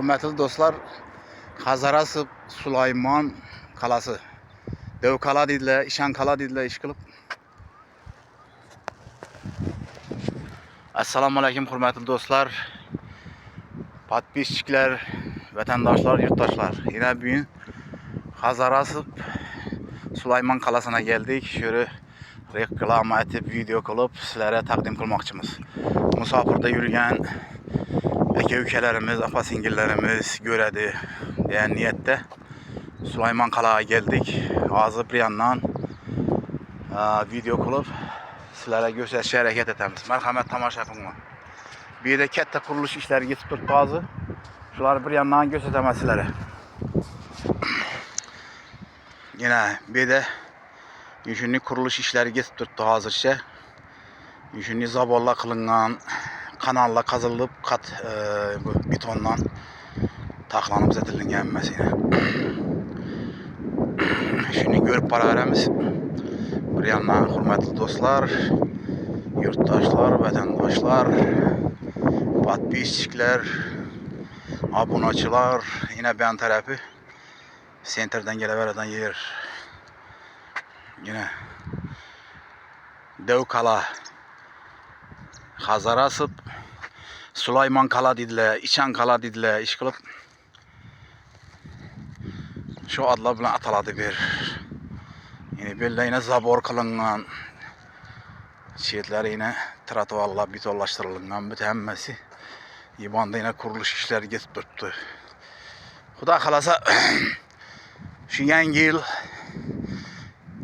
Hürmetli dostlar, Hazarası Süleyman Kalası. Dev kala dediler, işan kala dediler iş kılıp. Assalamu alaikum hürmetli dostlar. Patpisçikler, vatandaşlar, yurttaşlar. Yine bugün Hazarası Süleyman Kalası'na geldik. Şöyle reklam edip, video kılıp sizlere takdim kılmakçımız. Musafirde yürüyen eke ülkelerimiz, apa-singillerimiz göredi diyen niyette Süleyman Kala'ya geldik. Ağzı bir yandan video kılıp sizlere gösterişe hareket etemiz. Merhamet tamaşa kılma. Bir de katta kuruluş işleri geçip durdu bazı. Şuları bir yandan gösteremez sizlere. Yine bir de düşünlü kuruluş işleri geçip durdu hazırca. Düşünlü zabolla kılınan kanalla kazılıp bu betondan taklanıp zedilingen mesela. Şimdi görüp para veremiz. Bir yandan hürmetli dostlar, yurttaşlar, vatandaşlar, patpisçikler, abonaçılar, yine ben tarafı centerden gelevereden yer. Yine Dev Kala, Hazarası Süleyman Kala dediler, İçan Kala dediler, iş kılıp şu adla bilen ataladı bir. Yine böyle yine zabor kılınan şehitler yine trotuarla betonlaştırılgan bütün hemmesi. Yibanda yine kuruluş işleri geçip durdu. Xuda kalasa şu yangi yıl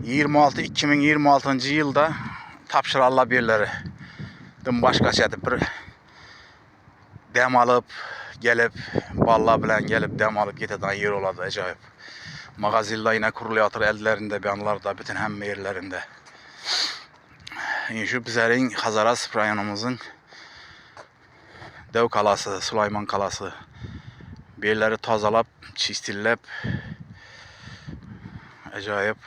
2026 yılda tapşırarlar birileri. Dım başka şeydi bir dem alıp gelip balla bilen gelip dem alıp giteden yer oladı acayip. Mağazilla yine kuruluyor ellerinde beyanlarda bütün hem yerlerinde. Şu bizlerin Hazarası rayonumuzun Dev Kalası, Süleyman Kalası. Bir yerleri tazalap, çistillep acayip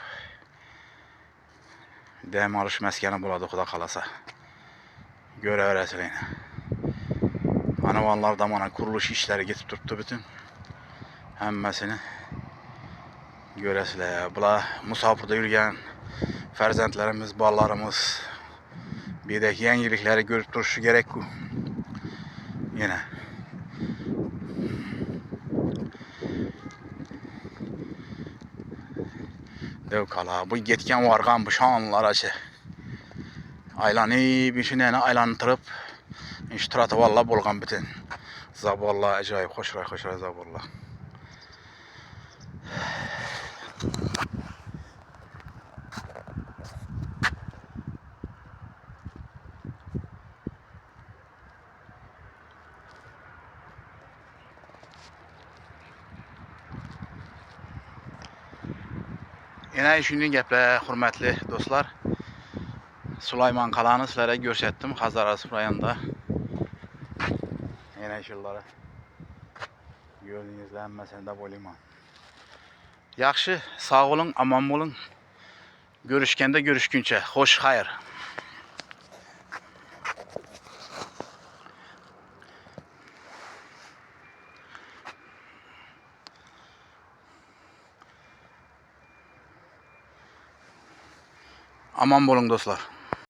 dem alış meskeni buladı Xuda kalasa. Göre öğretileyin. Anavanlardan bana kuruluş işleri geçip durdu bütün. Hemmesini göresiler. Bula musafirde yürüyen ferzentlerimiz, ballarımız, bir de yenilikleri görüp duruşu gerek bu. Yine. Dev Kala. Bu getken vargan bu şanlar açı. Aylanı bir şeyine aylanıtırıp iştiratı valla bolgan bütün. Zabolla acayip hoşray zabolla. Yine şimdi geple hürmetli dostlar. Süleyman Kala'nı sizlere gösterdim. Hazarası rayonunda. Yine şunları gördüğünüzle hemmesinde boliman. Yaxşı, sağ olun, aman olun. Görüşkende görüşkünçe. Hoş hayır. Aman olun dostlar.